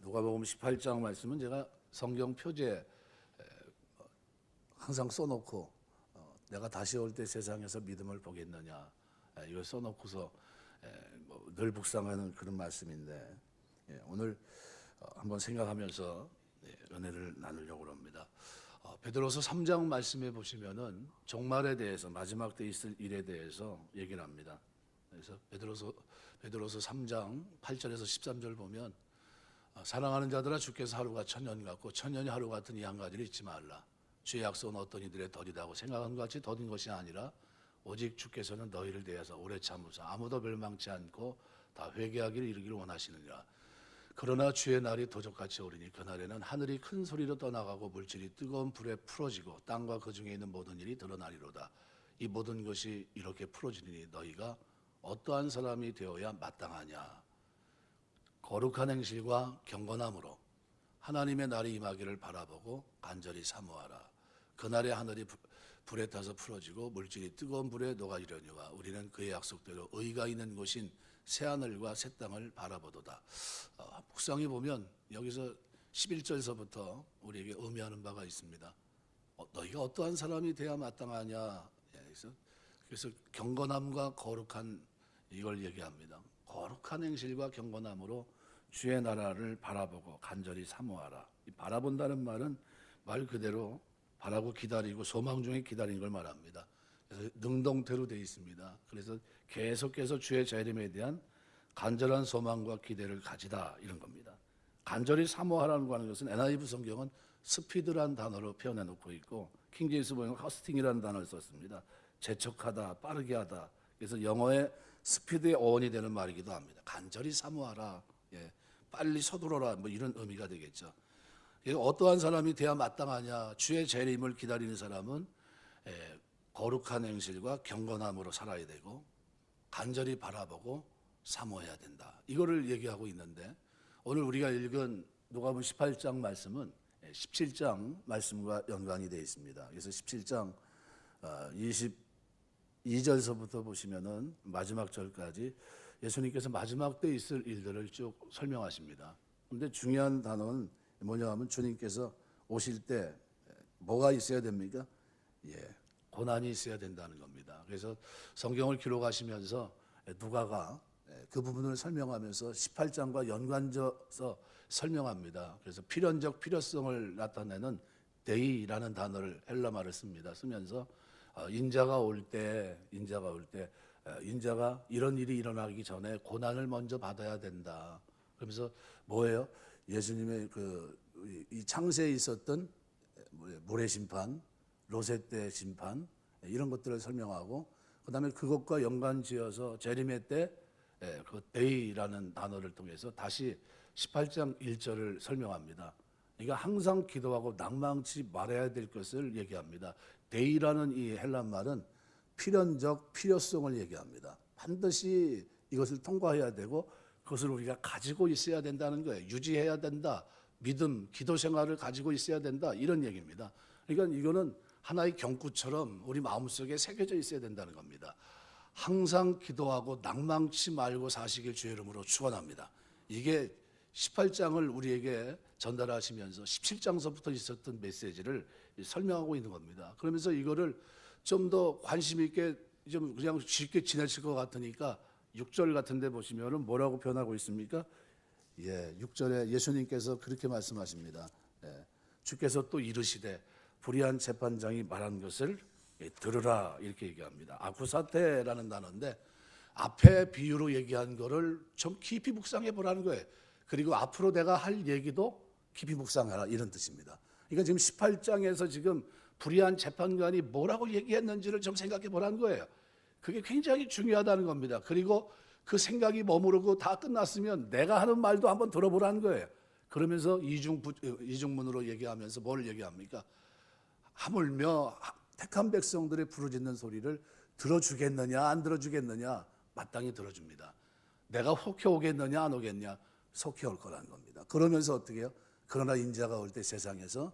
누가복음 18장 말씀은 제가 성경 표지에 항상 써놓고 내가 다시 올 때 세상에서 믿음을 보겠느냐 이걸 써놓고서 늘 묵상하는 그런 말씀인데 오늘 한번 생각하면서 은혜를 나누려고 합니다. 베드로서 3장 말씀에 보시면은 종말에 대해서 마지막 때 있을 일에 대해서 얘기를 합니다. 그래서 베드로서 3장 8절에서 13절 보면 사랑하는 자들아 주께서 하루가 천년 같고 천년이 하루 같은 이 한 가지를 잊지 말라. 주의 약속은 어떤 이들의 덜이다고 생각한 것 같이 더딘 것이 아니라 오직 주께서는 너희를 대하여서 오래 참으사 아무도 멸망치 않고 다 회개하기를 이르기를 원하시느니라. 그러나 주의 날이 도적같이 오리니 그날에는 하늘이 큰 소리로 떠나가고 물질이 뜨거운 불에 풀어지고 땅과 그 중에 있는 모든 일이 드러나리로다. 이 모든 것이 이렇게 풀어지니 너희가 어떠한 사람이 되어야 마땅하냐. 거룩한 행실과 경건함으로 하나님의 날이 임하기를 바라보고 간절히 사모하라. 그날에 하늘이 불에 타서 풀어지고 물질이 뜨거운 불에 녹아지려니와 우리는 그의 약속대로 의가 있는 곳인 새하늘과 새 땅을 바라보도다. 묵상해 보면 여기서 11절서부터 우리에게 의미하는 바가 있습니다. 너희가 어떠한 사람이 돼야 마땅하냐. 그래서 경건함과 거룩한 이걸 얘기합니다. 거룩한 행실과 경건함으로 주의 나라를 바라보고 간절히 사모하라. 이 바라본다는 말은 말 그대로 바라고 기다리고 소망 중에 기다리는 걸 말합니다. 그래서 능동태로 되어 있습니다. 그래서 계속해서 주의 재림에 대한 간절한 소망과 기대를 가지다 이런 겁니다. 간절히 사모하라는 하는 것은 NIV 성경은 스피드라는 단어로 표현해 놓고 있고 킹제임스 보면 허스팅이라는 단어를 썼습니다. 재촉하다, 빠르게 하다. 그래서 영어의 스피드의 어원이 되는 말이기도 합니다. 간절히 사모하라, 빨리 서두르라, 뭐 이런 의미가 되겠죠. 어떠한 사람이 돼야 마땅하냐? 주의 재림을 기다리는 사람은 거룩한 행실과 경건함으로 살아야 되고 간절히 바라보고 사모해야 된다. 이거를 얘기하고 있는데 오늘 우리가 읽은 누가복음 18장 말씀은 17장 말씀과 연관이 되어 있습니다. 그래서 17장 22절서부터 보시면은 마지막 절까지 예수님께서 마지막 때 있을 일들을 쭉 설명하십니다. 그런데 중요한 단어는 뭐냐 하면 주님께서 오실 때 뭐가 있어야 됩니까? 고난이 있어야 된다는 겁니다. 그래서 성경을 기록하시면서 누가가 그 부분을 설명하면서 18장과 연관져서 설명합니다. 그래서 필연적 필요성을 나타내는 데이라는 단어를 헬라말을 씁니다. 쓰면서 인자가 올 때 인자가 이런 일이 일어나기 전에 고난을 먼저 받아야 된다. 그러면서 뭐예요? 예수님의 이 창세에 있었던 모래 심판, 로세 때 심판 이런 것들을 설명하고 그다음에 그것과 연관지어서 재림의 때 그 데이라는 단어를 통해서 다시 18장 1절을 설명합니다. 그러니까 항상 기도하고 낭망치 말아야 될 것을 얘기합니다. 데이라는 이 헬란 말은 필연적 필요성을 얘기합니다. 반드시 이것을 통과해야 되고 그것을 우리가 가지고 있어야 된다는 거예요. 유지해야 된다. 믿음, 기도 생활을 가지고 있어야 된다. 이런 얘기입니다. 그러니까 이거는 하나의 경구처럼 우리 마음속에 새겨져 있어야 된다는 겁니다. 항상 기도하고 낭망치 말고 사시길 주의 이름으로 축원합니다. 이게 18장을 우리에게 전달하시면서 17장서부터 있었던 메시지를 설명하고 있는 겁니다. 그러면서 이거를 좀 더 관심 있게 좀 그냥 쉽게 지나칠 것 같으니까 6절 같은 데 보시면은 뭐라고 표현하고 있습니까? 6절에 예수님께서 그렇게 말씀하십니다. 주께서 또 이르시되 불의한 재판장이 말한 것을 들으라 이렇게 얘기합니다. 아쿠사테라는 단어인데 앞에 비유로 얘기한 거를 좀 깊이 묵상해 보라는 거예요. 그리고 앞으로 내가 할 얘기도 깊이 묵상하라 이런 뜻입니다. 그러니까 지금 18장에서 지금 불의한 재판관이 뭐라고 얘기했는지를 좀 생각해 보라는 거예요. 그게 굉장히 중요하다는 겁니다. 그리고 그 생각이 머무르고 다 끝났으면 내가 하는 말도 한번 들어보라는 거예요. 그러면서 이중문으로 얘기하면서 뭘 얘기합니까? 하물며 택한 백성들의 부르짖는 소리를 들어주겠느냐 안 들어주겠느냐? 마땅히 들어줍니다. 내가 속해 오겠느냐 안 오겠냐? 속해 올 거라는 겁니다. 그러면서 어떻게 해요? 그러나 인자가 올 때 세상에서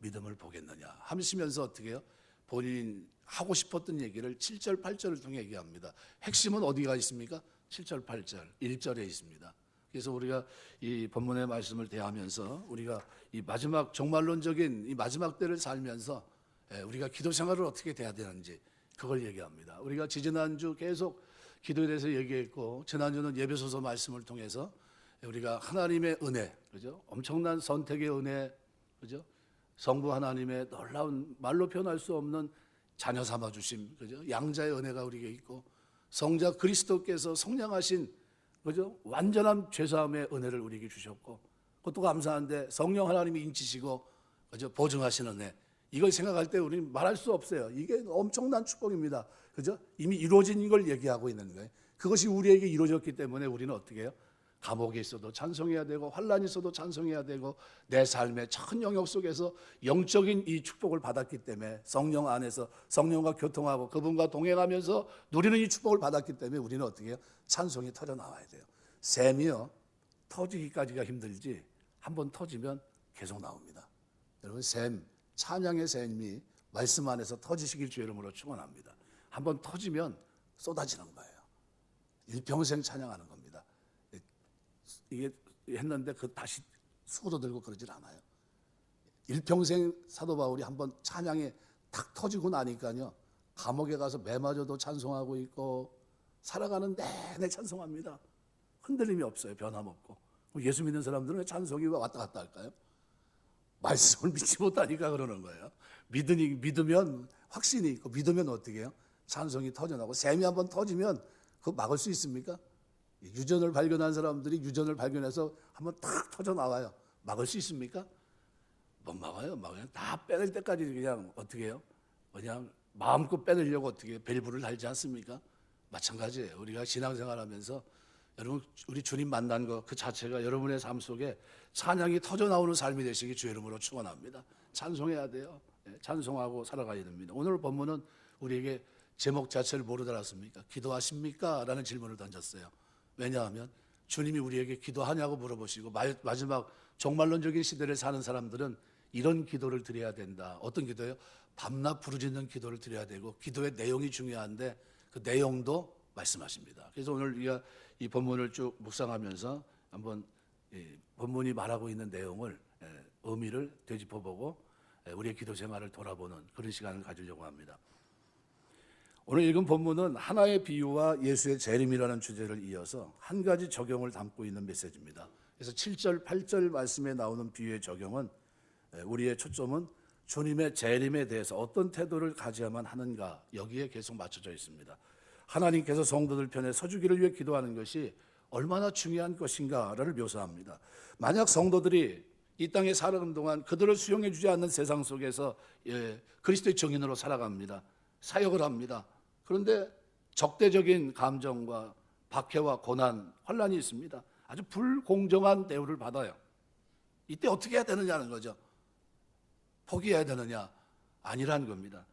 믿음을 보겠느냐 하시면서 어떻게 해요? 본인 하고 싶었던 얘기를 7절 8절을 통해 얘기합니다. 핵심은 어디가 있습니까? 7절 8절 1절에 있습니다. 그래서 우리가 이 본문의 말씀을 대하면서 우리가 이 마지막 종말론적인 이 마지막 때를 살면서 우리가 기도 생활을 어떻게 돼야 되는지 그걸 얘기합니다. 우리가 지지난주 계속 기도에 대해서 얘기했고, 지난주는 예배소서 말씀을 통해서 우리가 하나님의 은혜, 그죠? 엄청난 선택의 은혜, 그죠? 성부 하나님의 놀라운 말로 표현할 수 없는 자녀 삼아 주심, 그죠? 양자의 은혜가 우리에게 있고, 성자 그리스도께서 성량하신, 그죠? 완전한 죄사함의 은혜를 우리에게 주셨고, 그것도 감사한데 성령 하나님이 인치시고, 그죠? 보증하시는 은혜. 이걸 생각할 때 우리는 말할 수 없어요. 이게 엄청난 축복입니다. 그죠? 이미 이루어진 걸 얘기하고 있는 거예요. 그것이 우리에게 이루어졌기 때문에 우리는 어떻게 해요? 감옥에 있어도 찬송해야 되고, 환란이 있어도 찬송해야 되고, 내 삶의 큰 영역 속에서 영적인 이 축복을 받았기 때문에, 성령 안에서 성령과 교통하고 그분과 동행하면서 누리는 이 축복을 받았기 때문에 우리는 어떻게 해요? 찬송이 터져 나와야 돼요. 샘이요, 터지기까지가 힘들지 한번 터지면 계속 나옵니다. 여러분, 샘, 찬양의 샘이 말씀 안에서 터지시길 주의 이름으로 축원합니다. 한번 터지면 쏟아지는 거예요. 일평생 찬양하는 겁니다. 이게 했는데 그 다시 수그러들고 그러질 않아요. 일평생 사도 바울이 한번 찬양에 탁 터지고 나니까요, 감옥에 가서 매마저도 찬송하고 있고, 살아가는 내내 찬송합니다. 흔들림이 없어요. 변함없고. 예수 믿는 사람들은 찬송이 왜 왔다 갔다 할까요? 말씀을 믿지 못하니까 그러는 거예요. 믿으면 확신이 있고, 믿으면 어떻게 해요? 찬송이 터져나고. 샘이 한번 터지면 그거 막을 수 있습니까? 유전을 발견한 사람들이 유전을 발견해서 한번 탁 터져 나와요. 막을 수 있습니까? 못 막아요. 막아요. 다 빼낼 때까지 그냥 어떻게 해요? 그냥 마음껏 빼내려고 어떻게 해요? 밸브를 달지 않습니까? 마찬가지예요. 우리가 신앙생활하면서 여러분, 우리 주님 만난 것 그 자체가 여러분의 삶 속에 찬양이 터져 나오는 삶이 되시기 주의 이름으로 축원합니다. 찬송해야 돼요. 찬송하고 살아가야 됩니다. 오늘 본문은 우리에게 제목 자체를 뭐로 달았습니까? 기도하십니까? 라는 질문을 던졌어요. 왜냐하면 주님이 우리에게 기도하냐고 물어보시고, 마지막 종말론적인 시대를 사는 사람들은 이런 기도를 드려야 된다. 어떤 기도예요? 밤낮 부르짖는 기도를 드려야 되고, 기도의 내용이 중요한데 그 내용도 말씀하십니다. 그래서 오늘 우리가 이 본문을 쭉 묵상하면서 한번 본문이 말하고 있는 내용을, 의미를 되짚어보고 우리의 기도 생활을 돌아보는 그런 시간을 가지려고 합니다. 오늘 읽은 본문은 하나의 비유와 예수의 재림이라는 주제를 이어서 한 가지 적용을 담고 있는 메시지입니다. 그래서 7절, 8절 말씀에 나오는 비유의 적용은, 우리의 초점은 주님의 재림에 대해서 어떤 태도를 가져야만 하는가, 여기에 계속 맞춰져 있습니다. 하나님께서 성도들 편에 서주기를 위해 기도하는 것이 얼마나 중요한 것인가를 묘사합니다. 만약 성도들이 이 땅에 살아가는 동안 그들을 수용해 주지 않는 세상 속에서 그리스도의 증인으로 살아갑니다. 사역을 합니다. 그런데 적대적인 감정과 박해와 고난, 환란이 있습니다. 아주 불공정한 대우를 받아요. 이때 어떻게 해야 되느냐는 거죠. 포기해야 되느냐? 아니라는 겁니다.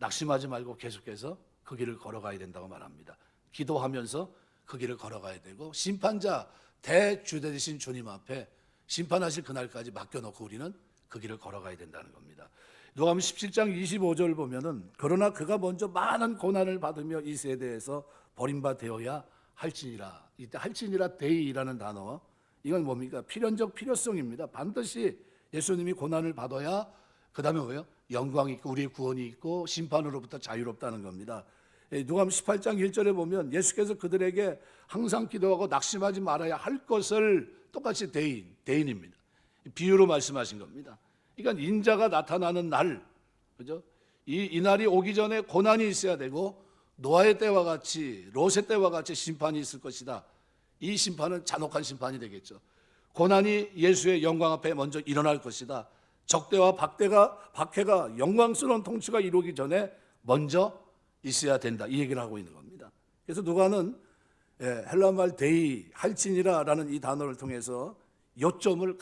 낙심하지 말고 계속해서 그 길을 걸어가야 된다고 말합니다. 기도하면서 그 길을 걸어가야 되고, 심판자 대주대 되신 주님 앞에 심판하실 그날까지 맡겨놓고 우리는 그 길을 걸어가야 된다는 겁니다. 누가복음 17장 25절 보면은, 그러나 그가 먼저 많은 고난을 받으며 이 세대에서 버림받아야 할지니라. 이때 할지니라 데이라는 단어, 이건 뭡니까? 필연적 필요성입니다. 반드시 예수님이 고난을 받아야 그 다음에 뭐예요? 영광이 있고 우리의 구원이 있고 심판으로부터 자유롭다는 겁니다. 누가복음 18장 1절에 보면 예수께서 그들에게 항상 기도하고 낙심하지 말아야 할 것을, 똑같이 대인입니다. 비유로 말씀하신 겁니다. 그러니까 인자가 나타나는 날, 그죠? 이 날이 오기 전에 고난이 있어야 되고, 노아의 때와 같이, 롯의 때와 같이 심판이 있을 것이다. 이 심판은 잔혹한 심판이 되겠죠. 고난이 예수의 영광 앞에 먼저 일어날 것이다. 적대와 박해가 영광스러운 통치가 이루기 전에 먼저 있어야 된다. 이 얘기를 하고 있는 겁니다. 그래서 누가는 헬라말 데이, 할진이라라는 이 단어를 통해서 요점을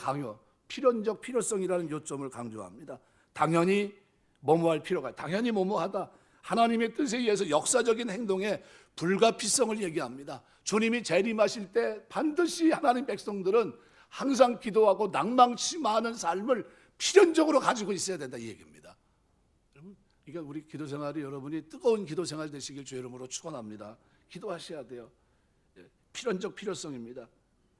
필연적 필요성이라는 요점을 강조합니다. 당연히 뭐뭐할 필요가, 당연히 뭐뭐하다. 하나님의 뜻에 의해서 역사적인 행동의 불가피성을 얘기합니다. 주님이 재림하실 때 반드시 하나님 백성들은 항상 기도하고 낭망치 많은 삶을 필연적으로 가지고 있어야 된다, 이 얘기입니다. 여러분, 그러니까 우리 기도 생활이, 여러분이 뜨거운 기도 생활 되시길 주의 이름으로 축원합니다. 기도하셔야 돼요. 필연적 필요성입니다.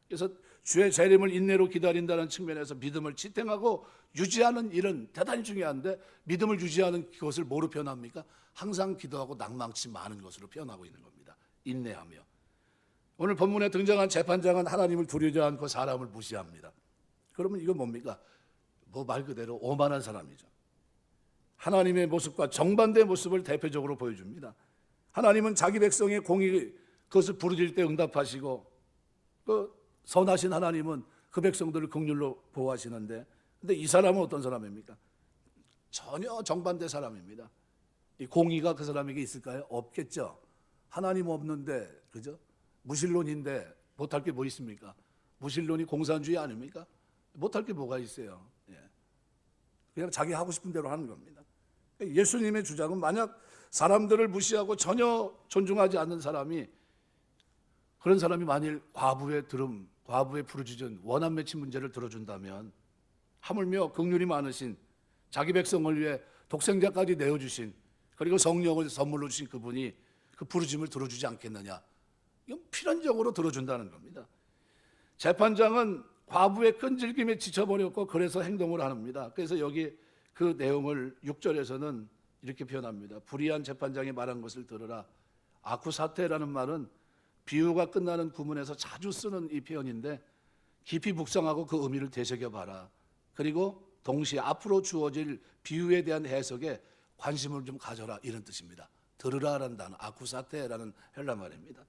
그래서 주의 재림을 인내로 기다린다는 측면에서 믿음을 지탱하고 유지하는 일은 대단히 중요한데, 믿음을 유지하는 그것을 뭐로 표현합니까? 항상 기도하고 낭망치 많은 것으로 표현하고 있는 겁니다. 인내하며. 오늘 본문에 등장한 재판장은 하나님을 두려워하지 않고 사람을 무시합니다. 그러면 이건 뭡니까? 뭐 말 그대로 오만한 사람이죠. 하나님의 모습과 정반대의 모습을 대표적으로 보여줍니다. 하나님은 자기 백성의 공의 그것을 부르짖을 때 응답하시고, 그 선하신 하나님은 그 백성들을 긍휼로 보호하시는데, 근데 이 사람은 어떤 사람입니까? 전혀 정반대 사람입니다. 이 공의가 그 사람에게 있을까요? 없겠죠. 하나님 없는데, 그죠? 무신론인데 못할 게 뭐 있습니까? 무신론이 공산주의 아닙니까? 못할 게 뭐가 있어요? 그냥 자기 하고 싶은 대로 하는 겁니다. 예수님의 주장은 만약 사람들을 무시하고 전혀 존중하지 않는 사람이, 그런 사람이 만일 과부의 부르짖은 원한 맺힌 문제를 들어준다면, 하물며 긍휼이 많으신 자기 백성을 위해 독생자까지 내어주신, 그리고 성령을 선물로 주신 그분이 그 부르짖음을 들어주지 않겠느냐? 이건 필연적으로 들어준다는 겁니다. 재판장은 과부의 끈질김에 지쳐버렸고 그래서 행동을 합니다. 그래서 여기 그 내용을 6절에서는 이렇게 표현합니다. 불의한 재판장이 말한 것을 들으라. 아쿠사테라는 말은 비유가 끝나는 구문에서 자주 쓰는 이 표현인데, 깊이 묵상하고 그 의미를 되새겨봐라. 그리고 동시에 앞으로 주어질 비유에 대한 해석에 관심을 좀 가져라, 이런 뜻입니다. 들으라라는 단어, 아쿠사테라는 헬라 말입니다.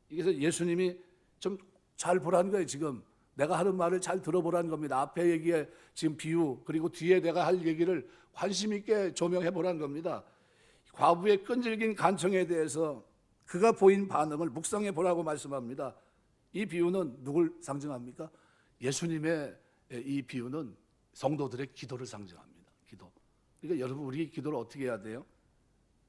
그래서 예수님이 좀 잘 보라는 거예요. 지금 내가 하는 말을 잘 들어보라는 겁니다. 앞에 얘기에 지금 비유, 그리고 뒤에 내가 할 얘기를 관심 있게 조명해 보라는 겁니다. 과부의 끈질긴 간청에 대해서 그가 보인 반응을 묵상해 보라고 말씀합니다. 이 비유는 누굴 상징합니까? 예수님의 이 비유는 성도들의 기도를 상징합니다. 기도. 그러니까 여러분, 우리 기도를 어떻게 해야 돼요?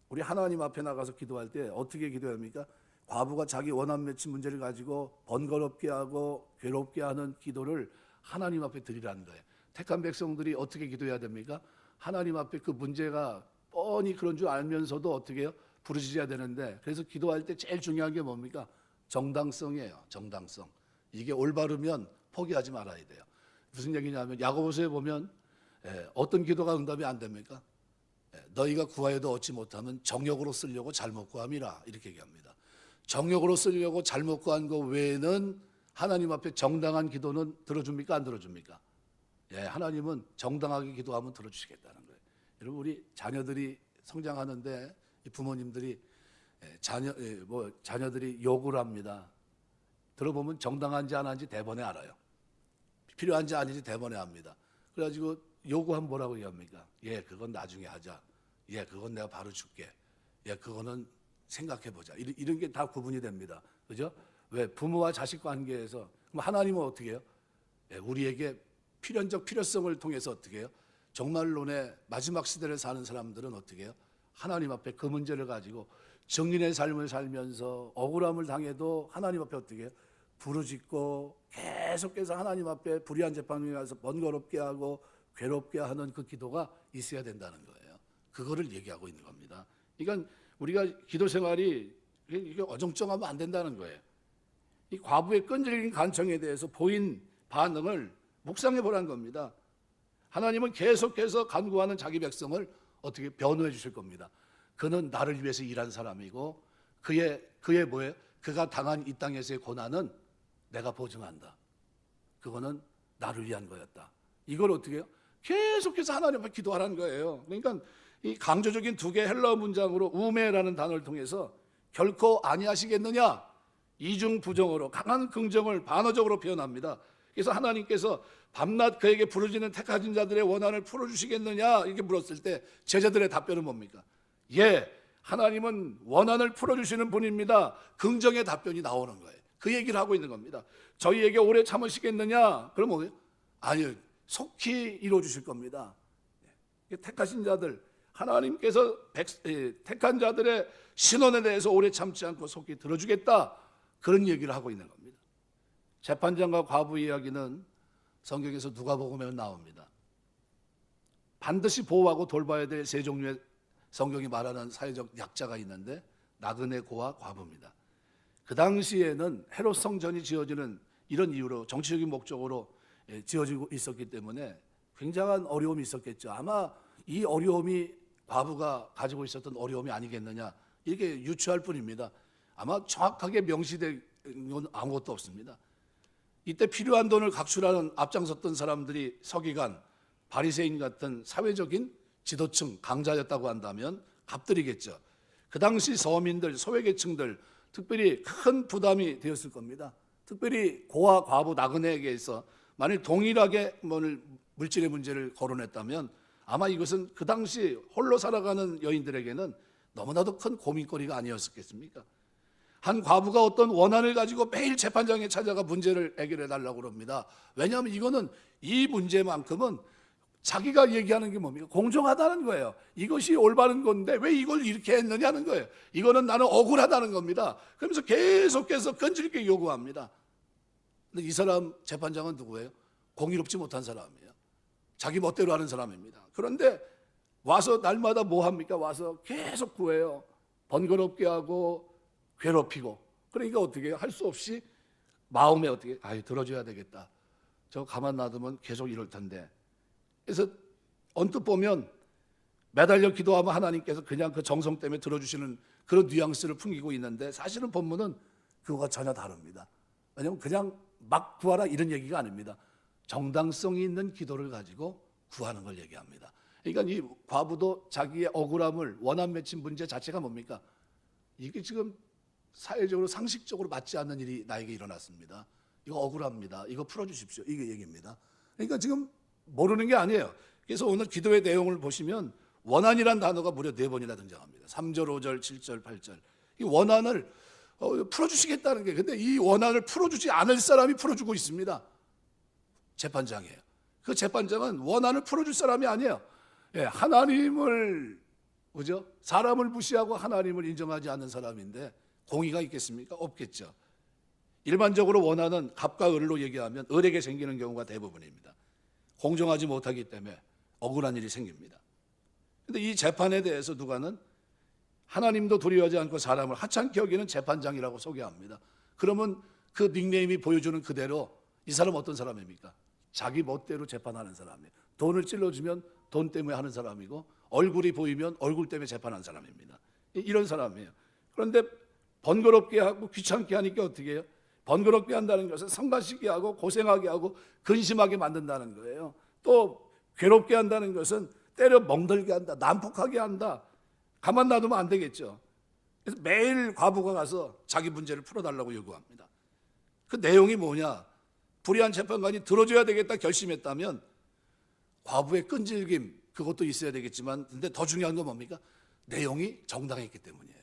우리 하나님 앞에 나가서 기도할 때 어떻게 기도해야 합니까? 과부가 자기 원한 맺힌 문제를 가지고 번거롭게 하고 괴롭게 하는 기도를 하나님 앞에 드리라는 거예요. 택한 백성들이 어떻게 기도해야 됩니까? 하나님 앞에 그 문제가 뻔히 그런 줄 알면서도 어떻게 해요? 부르짖어야 되는데, 그래서 기도할 때 제일 중요한 게 뭡니까? 정당성이에요. 정당성. 이게 올바르면 포기하지 말아야 돼요. 무슨 얘기냐면, 야고보서에 보면 어떤 기도가 응답이 안 됩니까? 너희가 구하여도 얻지 못하면 정욕으로 쓰려고 잘못 구함이라, 이렇게 얘기합니다. 정욕으로 쓰려고 잘못 구한 거 외에는 하나님 앞에 정당한 기도는 들어줍니까? 안 들어줍니까? 하나님은 정당하게 기도하면 들어주시겠다는 거예요. 여러분, 우리 자녀들이 성장하는데 이 부모님들이 자녀들이 요구를 합니다. 들어보면 정당한지 안 한지 대번에 알아요. 필요한지 아닌지 대번에 압니다. 그래가지고 요구하면 뭐라고 얘기합니까? 그건 나중에 하자. 그건 내가 바로 줄게. 그거는 생각해보자. 이런 게 다 구분이 됩니다. 그죠? 왜? 부모와 자식 관계에서. 그럼 하나님은 어떻게 해요? 우리에게 필연적 필요성을 통해서 어떻게 해요? 종말론의 마지막 시대를 사는 사람들은 어떻게 해요? 하나님 앞에 그 문제를 가지고 정인의 삶을 살면서 억울함을 당해도 하나님 앞에 어떻게 해요? 부르짖고 계속해서 하나님 앞에 불의한 재판에 가서 번거롭게 하고 괴롭게 하는 그 기도가 있어야 된다는 거예요. 그거를 얘기하고 있는 겁니다. 그러니까 우리가 기도 생활이 이게 어정쩡하면 안 된다는 거예요. 이 과부의 끈질긴 간청에 대해서 보인 반응을 묵상해 보라는 겁니다. 하나님은 계속해서 간구하는 자기 백성을 어떻게 변호해 주실 겁니다. 그는 나를 위해서 일한 사람이고 그의 뭐예요? 그가 당한 이 땅에서의 고난은 내가 보증한다. 그거는 나를 위한 거였다. 이걸 어떻게 해요? 계속해서 하나님 앞에 기도하라는 거예요. 그러니까 이 강조적인 두 개의 헬라어 문장으로 우메라는 단어를 통해서 결코 아니하시겠느냐, 이중 부정어로 강한 긍정을 반어적으로 표현합니다. 그래서 하나님께서 밤낮 그에게 부르짖는 택하신 자들의 원한을 풀어주시겠느냐 이렇게 물었을 때 제자들의 답변은 뭡니까? 하나님은 원한을 풀어주시는 분입니다. 긍정의 답변이 나오는 거예요. 그 얘기를 하고 있는 겁니다. 저희에게 오래 참으시겠느냐? 그럼 뭐예요? 아니요, 속히 이루어주실 겁니다. 택하신 자들, 하나님께서 택한 자들의 신원에 대해서 오래 참지 않고 속히 들어주겠다, 그런 얘기를 하고 있는 겁니다. 재판장과 과부 이야기는 성경에서 누가복음에 나옵니다. 반드시 보호하고 돌봐야 될 세 종류의 성경이 말하는 사회적 약자가 있는데 나그네 고와 과부입니다. 그 당시에는 헤롯 성전이 지어지는 이런 이유로 정치적인 목적으로 지어지고 있었기 때문에 굉장한 어려움이 있었겠죠. 아마 이 어려움이 과부가 가지고 있었던 어려움이 아니겠느냐 이렇게 유추할 뿐입니다. 아마 정확하게 명시된 건 아무것도 없습니다. 이때 필요한 돈을 각출하는 앞장섰던 사람들이 서기관, 바리새인 같은 사회적인 지도층, 강자였다고 한다면 값들이겠죠. 그 당시 서민들, 소외계층들 특별히 큰 부담이 되었을 겁니다. 특별히 고아, 과부, 나그네에게서 만일 동일하게 물질의 문제를 거론했다면 아마 이것은 그 당시 홀로 살아가는 여인들에게는 너무나도 큰 고민거리가 아니었겠습니까? 한 과부가 어떤 원한을 가지고 매일 재판장에 찾아가 문제를 해결해 달라고 합니다. 왜냐하면 이거는 이 문제만큼은 자기가 얘기하는 게 뭡니까? 공정하다는 거예요. 이것이 올바른 건데 왜 이걸 이렇게 했느냐는 거예요. 이거는 나는 억울하다는 겁니다. 그러면서 계속해서 끈질기게 요구합니다. 근데 이 사람 재판장은 누구예요? 공의롭지 못한 사람이에요. 자기 멋대로 하는 사람입니다. 그런데 와서 날마다 뭐 합니까? 와서 계속 구해요. 번거롭게 하고 괴롭히고. 그러니까 어떻게 해요? 할 수 없이 마음에 어떻게 들어줘야 되겠다. 저 가만 놔두면 계속 이럴 텐데. 그래서 언뜻 보면 매달려 기도하면 하나님께서 그냥 그 정성 때문에 들어주시는 그런 뉘앙스를 풍기고 있는데 사실은 본문은 그거가 전혀 다릅니다. 왜냐하면 그냥 막 구하라 이런 얘기가 아닙니다. 정당성이 있는 기도를 가지고 구하는 걸 얘기합니다. 그러니까 이 과부도 자기의 억울함을 원한 맺힌 문제 자체가 뭡니까? 이게 지금 사회적으로 상식적으로 맞지 않는 일이 나에게 일어났습니다. 이거 억울합니다. 이거 풀어주십시오. 이게 얘기입니다. 그러니까 지금 모르는 게 아니에요. 그래서 오늘 기도의 내용을 보시면 원한이란 단어가 무려 4번이나 등장합니다. 3절, 5절, 7절, 8절. 이 원한을 풀어주시겠다는 게, 근데 이 원한을 풀어주지 않을 사람이 풀어주고 있습니다. 재판장이에요. 그 재판장은 원한을 풀어줄 사람이 아니에요. 하나님을, 그죠? 사람을 무시하고 하나님을 인정하지 않는 사람인데 공의가 있겠습니까? 없겠죠. 일반적으로 원한은 갑과 을로 얘기하면 을에게 생기는 경우가 대부분입니다. 공정하지 못하기 때문에 억울한 일이 생깁니다. 그런데 이 재판에 대해서 누가는 하나님도 두려워하지 않고 사람을 하찮게 여기는 재판장이라고 소개합니다. 그러면 그 닉네임이 보여주는 그대로 이 사람 어떤 사람입니까? 자기 멋대로 재판하는 사람이에요. 돈을 찔러주면 돈 때문에 하는 사람이고 얼굴이 보이면 얼굴 때문에 재판하는 사람입니다. 이런 사람이에요. 그런데 번거롭게 하고 귀찮게 하니까 어떻게 해요? 번거롭게 한다는 것은 성가시게 하고 고생하게 하고 근심하게 만든다는 거예요. 또 괴롭게 한다는 것은 때려 멍들게 한다, 난폭하게 한다. 가만 놔두면 안 되겠죠. 그래서 매일 과부가 가서 자기 문제를 풀어달라고 요구합니다. 그 내용이 뭐냐? 불의한 재판관이 들어줘야 되겠다 결심했다면 과부의 끈질김 그것도 있어야 되겠지만 근데 더 중요한 건 뭡니까? 내용이 정당했기 때문이에요.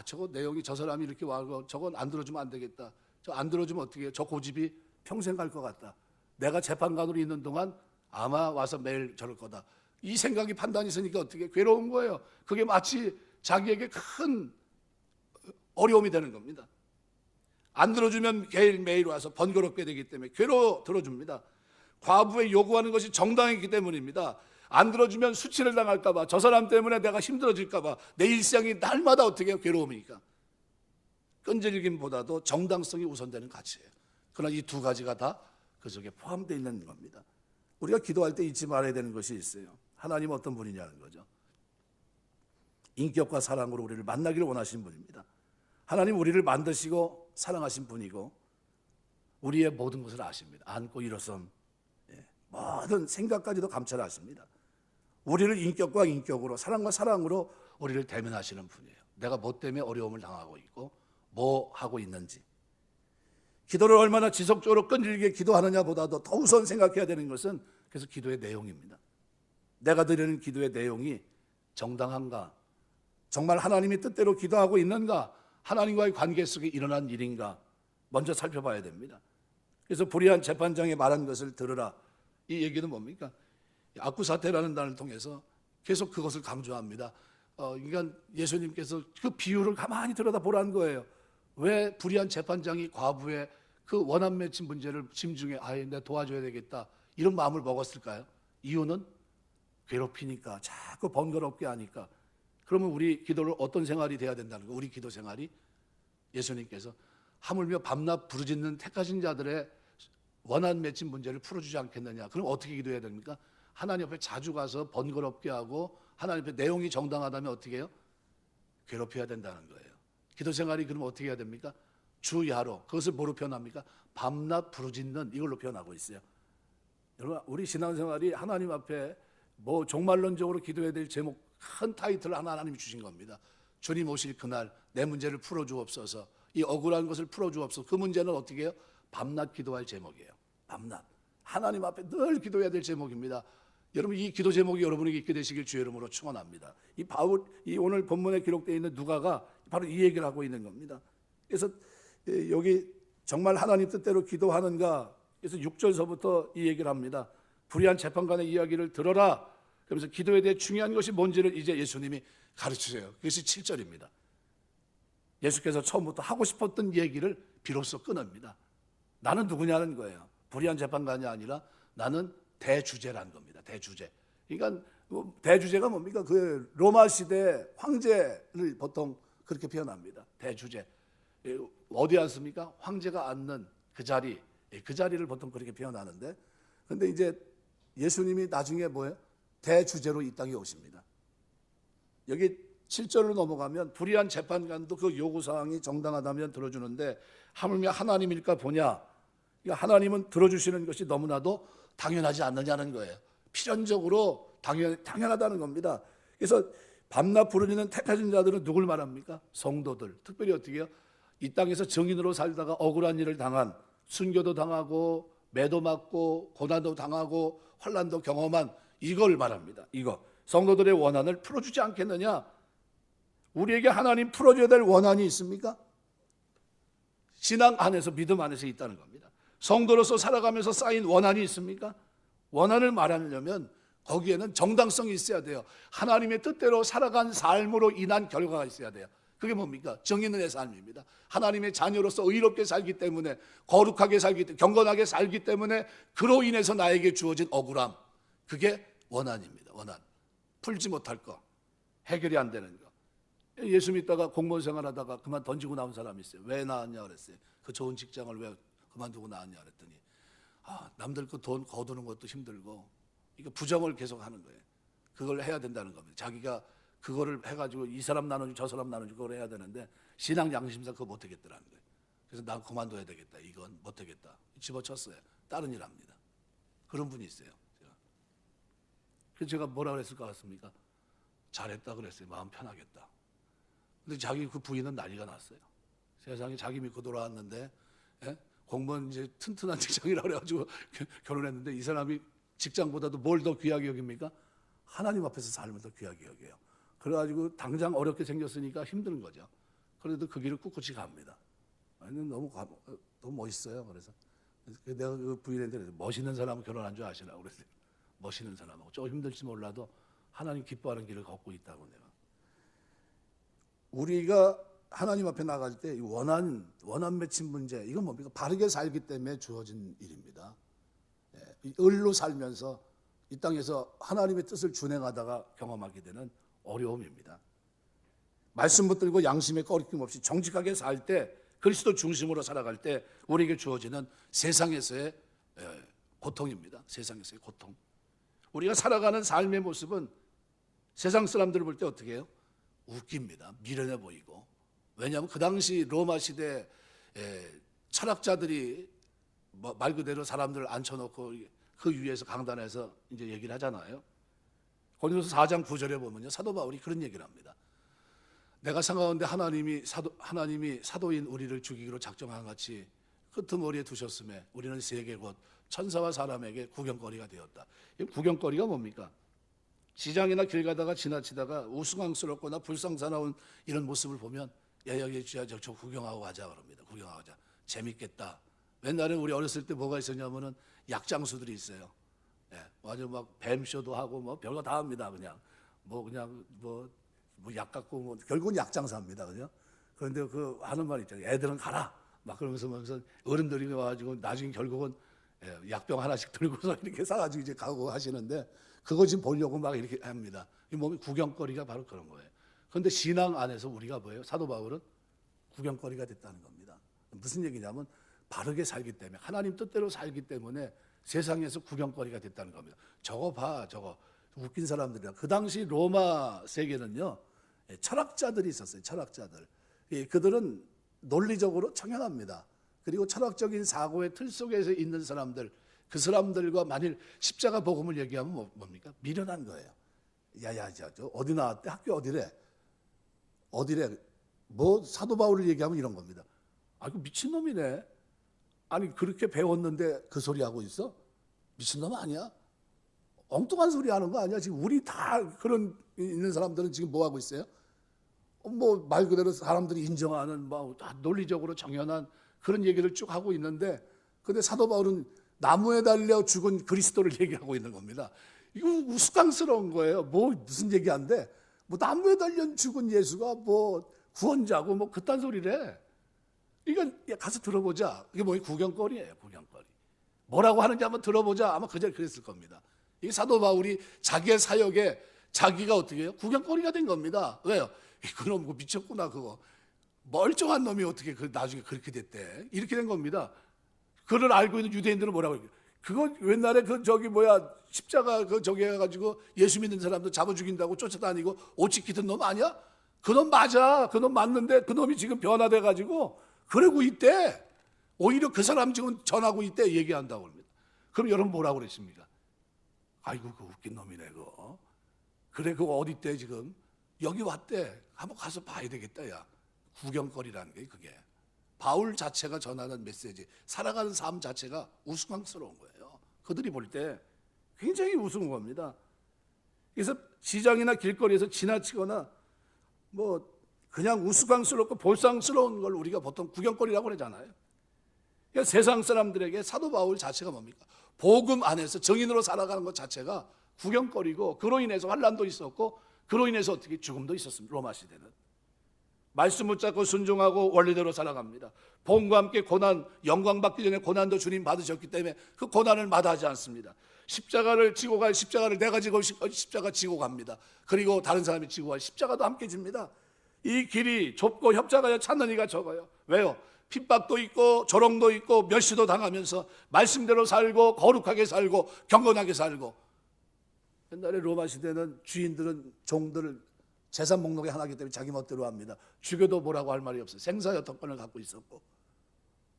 저거 내용이 저 사람이 이렇게 와서 저건 안 들어주면 안 되겠다. 저 안 들어주면 어떻게 해요? 저 고집이 평생 갈 것 같다. 내가 재판관으로 있는 동안 아마 와서 매일 저럴 거다. 이 생각이 판단이 있으니까 어떻게 괴로운 거예요. 그게 마치 자기에게 큰 어려움이 되는 겁니다. 안 들어주면 매일 와서 번거롭게 되기 때문에 괴로워 들어줍니다. 과부의 요구하는 것이 정당했기 때문입니다. 안 들어주면 수치를 당할까 봐, 저 사람 때문에 내가 힘들어질까 봐, 내 일상이 날마다 어떻게 해요? 괴로움이니까. 끈질김보다도 정당성이 우선되는 가치예요. 그러나 이 두 가지가 다 그 속에 포함되어 있는 겁니다. 우리가 기도할 때 잊지 말아야 되는 것이 있어요. 하나님은 어떤 분이냐는 거죠. 인격과 사랑으로 우리를 만나기를 원하시는 분입니다. 하나님 우리를 만드시고 사랑하신 분이고 우리의 모든 것을 아십니다. 안고 일어섬, 모든 생각까지도 감찰하십니다. 우리를 인격과 인격으로 사랑과 사랑으로 우리를 대면하시는 분이에요. 내가 뭐 때문에 어려움을 당하고 있고 뭐 하고 있는지. 기도를 얼마나 지속적으로 끈질기게 기도하느냐 보다도 더 우선 생각해야 되는 것은 그래서 기도의 내용입니다. 내가 드리는 기도의 내용이 정당한가? 정말 하나님의 뜻대로 기도하고 있는가? 하나님과의 관계 속에 일어난 일인가? 먼저 살펴봐야 됩니다. 그래서 불의한 재판장이 말한 것을 들으라. 이 얘기는 뭡니까? 악구 사태라는 단을 통해서 계속 그것을 강조합니다. 그러니까 예수님께서 그 비유를 가만히 들여다보라는 거예요. 왜 불의한 재판장이 과부의 그 원한 맺힌 문제를 심중에 내가 도와줘야 되겠다 이런 마음을 먹었을까요? 이유는 괴롭히니까 자꾸 번거롭게 하니까. 그러면 우리 기도를 어떤 생활이 돼야 된다는 거예요? 우리 기도 생활이 예수님께서 하물며 밤낮 부르짖는 택하신 자들의 원한 맺힌 문제를 풀어주지 않겠느냐. 그럼 어떻게 기도해야 됩니까? 하나님 앞에 자주 가서 번거롭게 하고 하나님 앞에 내용이 정당하다면 어떻게 해요? 괴롭혀야 된다는 거예요. 기도 생활이 그럼 어떻게 해야 됩니까? 주야로. 그것을 뭐로 표현합니까? 밤낮 부르짖는, 이걸로 표현하고 있어요. 여러분, 우리 신앙생활이 하나님 앞에 뭐 종말론적으로 기도해야 될 제목, 큰 타이틀을 하나님이 주신 겁니다. 주님 오실 그날 내 문제를 풀어주옵소서. 이 억울한 것을 풀어주옵소서. 그 문제는 어떻게 해요? 밤낮 기도할 제목이에요. 밤낮. 하나님 앞에 늘 기도해야 될 제목입니다. 여러분, 이 기도 제목이 여러분에게 있게 되시길 주의 이름으로 축원합니다. 이 오늘 본문에 기록되어 있는 누가가 바로 이 얘기를 하고 있는 겁니다. 그래서 여기 정말 하나님 뜻대로 기도하는가? 그래서 6절서부터 이 얘기를 합니다. 불의한 재판관의 이야기를 들어라. 그러면서 기도에 대해 중요한 것이 뭔지를 이제 예수님이 가르치세요. 그것이 7절입니다. 예수께서 처음부터 하고 싶었던 얘기를 비로소 끊습니다. 나는 누구냐는 거예요. 불의한 재판관이 아니라 나는 대주제라는 겁니다. 대주제. 그러니까 대주제가 뭡니까? 그 로마 시대 황제를 보통 그렇게 표현합니다. 대주제. 어디 앉습니까? 황제가 앉는 그 자리, 그 자리를 보통 그렇게 표현하는데, 근데 이제 예수님이 나중에 뭐예요? 대주제로 이 땅에 오십니다. 여기 7절로 넘어가면 불의한 재판관도 그 요구사항이 정당하다면 들어주는데 하물며 하나님일까 보냐. 그러니까 하나님은 들어주시는 것이 너무나도 당연하지 않느냐는 거예요. 필연적으로 당연하다는 겁니다. 그래서 밤낮 부르짖는 택하신 자들은 누굴 말합니까? 성도들. 특별히 어떻게 해요? 이 땅에서 정인으로 살다가 억울한 일을 당한, 순교도 당하고 매도 맞고 고난도 당하고 환난도 경험한 이걸 말합니다. 이거. 성도들의 원한을 풀어주지 않겠느냐? 우리에게 하나님 풀어줘야 될 원한이 있습니까? 신앙 안에서, 믿음 안에서 있다는 겁니다. 성도로서 살아가면서 쌓인 원한이 있습니까? 원한을 말하려면 거기에는 정당성이 있어야 돼요. 하나님의 뜻대로 살아간 삶으로 인한 결과가 있어야 돼요. 그게 뭡니까? 정의의 삶입니다. 하나님의 자녀로서 의롭게 살기 때문에, 거룩하게 살기 때문에, 경건하게 살기 때문에 그로 인해서 나에게 주어진 억울함, 그게 원한입니다. 원한. 풀지 못할 거, 해결이 안 되는 거. 예수 믿다가 공무원 생활하다가 그만 던지고 나온 사람이 있어요. 왜 나왔냐 그랬어요. 그 좋은 직장을 왜 그만두고 나왔냐 그랬더니 남들 그 돈 거두는 것도 힘들고 이거 부정을 계속 하는 거예요. 그걸 해야 된다는 겁니다. 자기가 그거를 해가지고 이 사람 나눠주고 저 사람 나눠주고 그걸 해야 되는데 신앙 양심상 그거 못하겠더라는 거예요. 그래서 난 그만둬야 되겠다. 이건 못하겠다. 집어쳤어요. 다른 일 합니다. 그런 분이 있어요. 그래서 제가 뭐라 그랬을 것 같습니까? 잘했다 그랬어요. 마음 편하겠다. 근데 자기 그 부인은 난리가 났어요. 세상에 자기 믿고 돌아왔는데, 예? 공무원 이제 튼튼한 직장이라고 그래가지고 결혼했는데 이 사람이 직장보다도 뭘 더 귀하게 여깁니까? 하나님 앞에서 삶을 더 귀하게 여겨요. 그래가지고 당장 어렵게 생겼으니까 힘든 거죠. 그래도 그 길을 꿋꿋이 갑니다. 너무 멋있어요. 그래서 내가 그 부인한테 멋있는 사람은 결혼한 줄 아시라고 그랬어요. 멋있는 사람하고 조금 힘들지 몰라도 하나님 기뻐하는 길을 걷고 있다고. 내가 우리가 하나님 앞에 나갈 때 원한 맺힌 문제, 이건 뭡니까? 바르게 살기 때문에 주어진 일입니다. 을로 살면서 이 땅에서 하나님의 뜻을 준행하다가 경험하게 되는 어려움입니다. 말씀 붙들고 양심에 꺼리낌 없이 정직하게 살 때, 그리스도 중심으로 살아갈 때 우리에게 주어지는 세상에서의 고통입니다. 세상에서의 고통. 우리가 살아가는 삶의 모습은 세상 사람들을 볼 때 어떻게 해요? 웃깁니다. 미련해 보이고. 왜냐하면 그 당시 로마 시대 철학자들이 말 그대로 사람들을 앉혀놓고 그 위에서 강단에서 이제 얘기를 하잖아요. 고린도서 4장 9절에 보면요, 사도 바울이 그런 얘기를 합니다. 내가 생각하는데 하나님이 사도인 우리를 죽이기로 작정한 같이 끄트머리에 두셨음에 우리는 세계 곧 천사와 사람에게 구경거리가 되었다. 이 구경거리가 뭡니까? 시장이나 길 가다가 지나치다가 우스꽝스럽거나 불쌍사나운 이런 모습을 보면 여기 저 구경하고 가자 그럽니다. 구경하고 가자. 재밌겠다. 옛날에 우리 어렸을 때 뭐가 있었냐면은 약장수들이 있어요. 아주 막 뱀쇼도 하고 뭐 별거 다 합니다. 그냥 약 갖고 결국은 약장사입니다. 그죠? 그런데 그 하는 말 있잖아요. 애들은 가라. 막 그러면서 어른들이 와가지고 나중에 결국은 약병 하나씩 들고서 이렇게 사가지고 이제 가고 하시는데 그거 지금 보려고 막 이렇게 합니다. 이 몸이 구경거리가 바로 그런 거예요. 그런데 신앙 안에서 우리가 뭐예요? 사도 바울은 구경거리가 됐다는 겁니다. 무슨 얘기냐면 바르게 살기 때문에, 하나님 뜻대로 살기 때문에 세상에서 구경거리가 됐다는 겁니다. 저거 봐, 저거 웃긴 사람들이야. 그 당시 로마 세계는요, 철학자들이 있었어요. 철학자들. 그들은 논리적으로 청렴합니다. 그리고 철학적인 사고의 틀 속에서 있는 사람들, 그 사람들과 만일 십자가 복음을 얘기하면 뭡니까? 미련한 거예요. 야야, 저 어디 나왔대? 학교 어디래? 어디래? 뭐 사도 바울을 얘기하면 이런 겁니다. 아, 그 미친놈이네. 아니 그렇게 배웠는데 그 소리 하고 있어? 미친놈 아니야? 엉뚱한 소리 하는 거 아니야? 지금 우리 다 그런 있는 사람들은 지금 뭐 하고 있어요? 뭐 말 그대로 사람들이 인정하는 뭐 논리적으로 정연한 그런 얘기를 쭉 하고 있는데, 근데 사도 바울은 나무에 달려 죽은 그리스도를 얘기하고 있는 겁니다. 이거 우스꽝스러운 거예요. 뭐 무슨 얘기한데 뭐 나무에 달려 죽은 예수가 뭐 구원자고 뭐 그딴 소리래. 이건 가서 들어보자. 이게 뭐 구경거리예요, 구경거리. 뭐라고 하는지 한번 들어보자. 아마 그저 그랬을 겁니다. 이 사도 바울이 자기의 사역에 자기가 어떻게 해요? 구경거리가 된 겁니다. 왜요? 그놈 그 미쳤구나 그거. 멀쩡한 놈이 어떻게 나중에 그렇게 됐대. 이렇게 된 겁니다. 그걸 알고 있는 유대인들은 뭐라고 해요? 그거 옛날에 십자가 저기 해가지고 예수 믿는 사람도 잡아 죽인다고 쫓아다니고 옷 지키던 놈 아니야? 그놈 맞아. 그놈 맞는데 그놈이 지금 변화돼가지고 그러고 있대. 오히려 그 사람 지금 전하고 있대 얘기한다고 합니다. 그럼 여러분 뭐라고 그랬습니까? 아이고 그 웃긴 놈이네 그거. 그래 그거 어디 있대 지금? 여기 왔대. 한번 가서 봐야 되겠다 야. 구경거리라는 게 그게. 바울 자체가 전하는 메시지, 살아가는 삶 자체가 우스꽝스러운 거예요. 그들이 볼 때 굉장히 우스운 겁니다. 그래서 시장이나 길거리에서 지나치거나 뭐 그냥 우스꽝스럽고 볼상스러운 걸 우리가 보통 구경거리라고 그러잖아요. 그러니까 세상 사람들에게 사도 바울 자체가 뭡니까? 복음 안에서 정인으로 살아가는 것 자체가 구경거리고, 그로 인해서 환난도 있었고 그로 인해서 어떻게 죽음도 있었습니다. 로마 시대는 말씀 붙잡고 순종하고 원리대로 살아갑니다. 복음과 함께 고난, 영광 받기 전에 고난도 주님 받으셨기 때문에 그 고난을 마다하지 않습니다. 십자가를 지고 갈 십자가를 내가 지고 십자가 지고 갑니다. 그리고 다른 사람이 지고 갈 십자가도 함께 집니다. 이 길이 좁고 협착하여 찾는 이가 적어요. 왜요? 핍박도 있고 조롱도 있고 멸시도 당하면서 말씀대로 살고 거룩하게 살고 경건하게 살고. 옛날에 로마 시대는 주인들은 종들을 재산 목록에 하나이기 때문에 자기 멋대로 합니다. 죽여도 뭐라고 할 말이 없어요. 생사여통권을 갖고 있었고.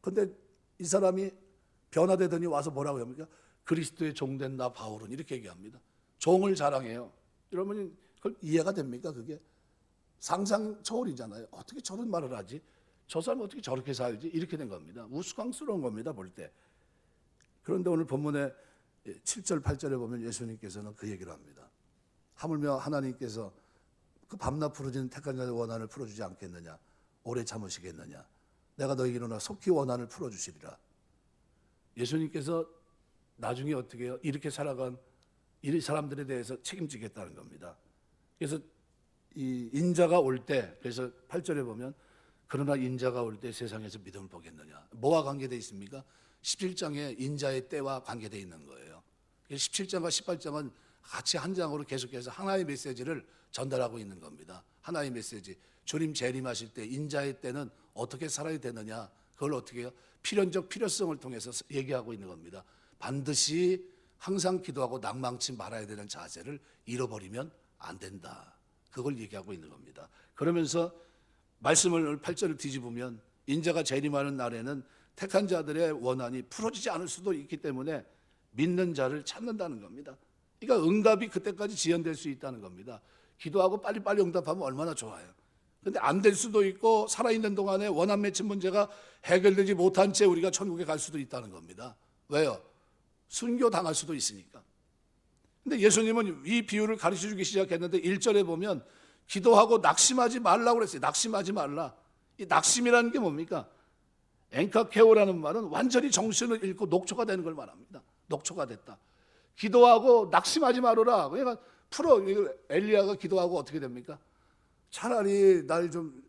근데 이 사람이 변화되더니 와서 뭐라고 합니까? 그리스도의 종된 나 바울은 이렇게 얘기합니다. 종을 자랑해요. 이러면 그걸 이해가 됩니까? 그게 상상 초월이잖아요. 어떻게 저런 말을 하지? 저 사람은 어떻게 저렇게 살지? 이렇게 된 겁니다. 우스꽝스러운 겁니다, 볼 때. 그런데 오늘 본문에 7절, 8절에 보면 예수님께서는 그 얘기를 합니다. 하물며 하나님께서 그 밤낮 부르짖는 택한 자의 원한을 풀어주지 않겠느냐? 오래 참으시겠느냐? 내가 너에게 일어나 속히 원한을 풀어주시리라. 예수님께서 나중에 어떻게 해요? 이렇게 살아간 이 사람들에 대해서 책임지겠다는 겁니다. 그래서 이 인자가 올 때, 그래서 8절에 보면 그러나 인자가 올 때 세상에서 믿음을 보겠느냐? 뭐와 관계되어 있습니까? 17장에 인자의 때와 관계되어 있는 거예요. 17장과 18장은 같이 한 장으로 계속해서 하나의 메시지를 전달하고 있는 겁니다. 하나의 메시지. 주님 재림하실 때 인자의 때는 어떻게 살아야 되느냐, 그걸 어떻게 해요? 필연적 필요성을 통해서 얘기하고 있는 겁니다. 반드시 항상 기도하고 낭망치 말아야 되는 자세를 잃어버리면 안 된다. 그걸 얘기하고 있는 겁니다. 그러면서 말씀을 8절을 뒤집으면 인자가 재림하는 날에는 택한 자들의 원한이 풀어지지 않을 수도 있기 때문에 믿는 자를 찾는다는 겁니다. 그러니까 응답이 그때까지 지연될 수 있다는 겁니다. 기도하고 빨리빨리 응답하면 얼마나 좋아요. 그런데 안 될 수도 있고 살아있는 동안에 원한 맺힌 문제가 해결되지 못한 채 우리가 천국에 갈 수도 있다는 겁니다. 왜요? 순교당할 수도 있으니까. 근데 예수님은 이 비유를 가르쳐주기 시작했는데 1절에 보면 기도하고 낙심하지 말라고 그랬어요. 낙심하지 말라. 이 낙심이라는 게 뭡니까? 엔카케오라는 말은 완전히 정신을 잃고 녹초가 되는 걸 말합니다. 녹초가 됐다. 기도하고 낙심하지 말아라. 그러니까 엘리야가 기도하고 어떻게 됩니까? 차라리 날 좀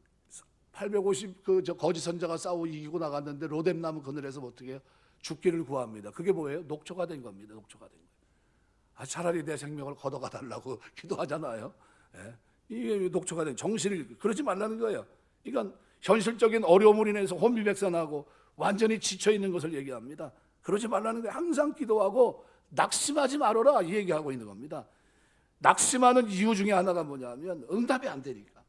850 거짓 선자가 싸우고 이기고 나갔는데 로뎀나무 그늘에서 어떻게 해요? 죽기를 구합니다. 그게 뭐예요? 녹초가 된 겁니다. 녹초가 된 거예요. 차라리 내 생명을 걷어가 달라고 기도하잖아요. 예. 이게 녹초가 된 정신을 그러지 말라는 거예요. 그러니까 현실적인 어려움으로 인해서 혼비백산하고 완전히 지쳐있는 것을 얘기합니다. 그러지 말라는 게 항상 기도하고 낙심하지 말아라 이 얘기하고 있는 겁니다. 낙심하는 이유 중에 하나가 뭐냐면 응답이 안 되니까.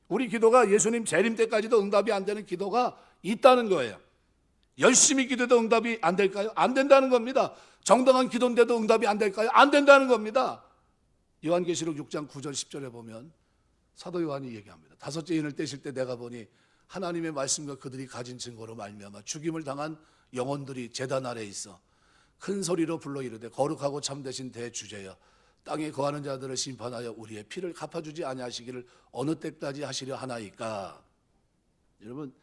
우리 기도가 예수님 재림 때까지도 응답이 안 되는 기도가 있다는 거예요. 열심히 기도해도 응답이 안 될까요? 안 된다는 겁니다. 정당한 기도인데도 응답이 안 될까요? 안 된다는 겁니다. 요한계시록 6장 9절 10절에 보면 사도 요한이 얘기합니다. 다섯째 인을 떼실 때 내가 보니 하나님의 말씀과 그들이 가진 증거로 말미암아 죽임을 당한 영혼들이 제단 아래에 있어 큰 소리로 불러 이르되 거룩하고 참되신 대주제여 땅에 거하는 자들을 심판하여 우리의 피를 갚아주지 아니하시기를 어느 때까지 하시려 하나이까. 여러분,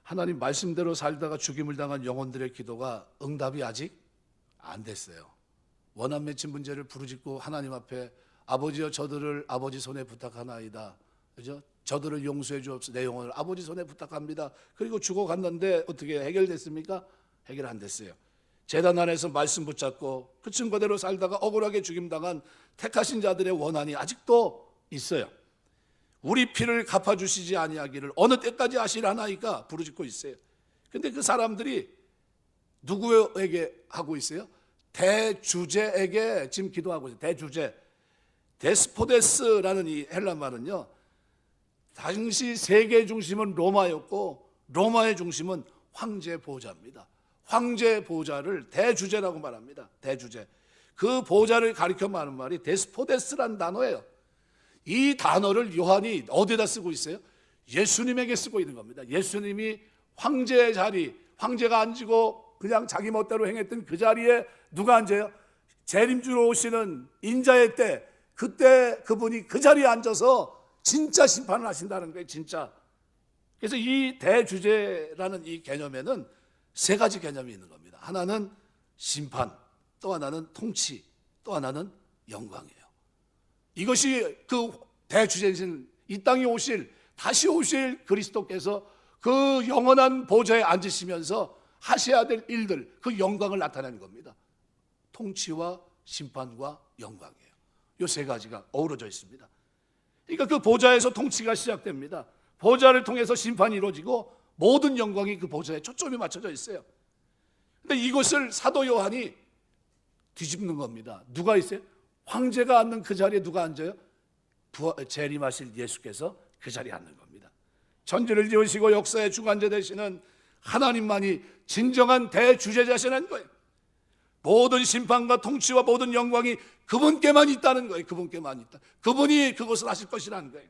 하나님 말씀대로 살다가 죽임을 당한 영혼들의 기도가 응답이 아직 안 됐어요. 원한 맺힌 문제를 부르짖고 하나님 앞에 아버지여 저들을 아버지 손에 부탁하나이다. 그죠? 저들을 용서해 주옵소서. 내 영혼을 아버지 손에 부탁합니다. 그리고 죽어갔는데 어떻게 해결됐습니까? 해결 안 됐어요. 제단 안에서 말씀 붙잡고 그 증거대로 살다가 억울하게 죽임당한 택하신 자들의 원한이 아직도 있어요. 우리 피를 갚아주시지 아니하기를 어느 때까지 하시라나이까 부르짖고 있어요. 근데 그 사람들이 누구에게 하고 있어요? 대주제에게 지금 기도하고 있어요. 대주제. 데스포데스라는 이 헬라 말은요, 당시 세계 중심은 로마였고 로마의 중심은 황제 보호자입니다. 황제 보호자를 대주제라고 말합니다. 대주제. 그 보호자를 가리켜 말하는 말이 데스포데스라는 단어예요. 이 단어를 요한이 어디에다 쓰고 있어요? 예수님에게 쓰고 있는 겁니다. 예수님이 황제의 자리, 황제가 앉고 그냥 자기 멋대로 행했던 그 자리에 누가 앉아요? 재림주로 오시는 인자의 때, 그때 그분이 그 자리에 앉아서 진짜 심판을 하신다는 거예요. 진짜. 그래서 이 대주제라는 이 개념에는 세 가지 개념이 있는 겁니다. 하나는 심판, 또 하나는 통치, 또 하나는 영광이에요. 이것이 그 대주제이신 이 땅에 오실, 다시 오실 그리스도께서 그 영원한 보좌에 앉으시면서 하셔야 될 일들, 그 영광을 나타내는 겁니다. 통치와 심판과 영광이에요. 이 세 가지가 어우러져 있습니다. 그러니까 그 보좌에서 통치가 시작됩니다. 보좌를 통해서 심판이 이루어지고 모든 영광이 그 보좌에 초점이 맞춰져 있어요. 근데 이것을 사도 요한이 뒤집는 겁니다. 누가 있어요? 황제가 앉는 그 자리에 누가 앉아요? 재림하실 예수께서 그 자리에 앉는 겁니다. 천지를 지으시고 역사의 주관자 되시는 하나님만이 진정한 대주제자시라는 거예요. 모든 심판과 통치와 모든 영광이 그분께만 있다는 거예요. 그분께만 있다. 그분이 그것을 하실 것이라는 거예요.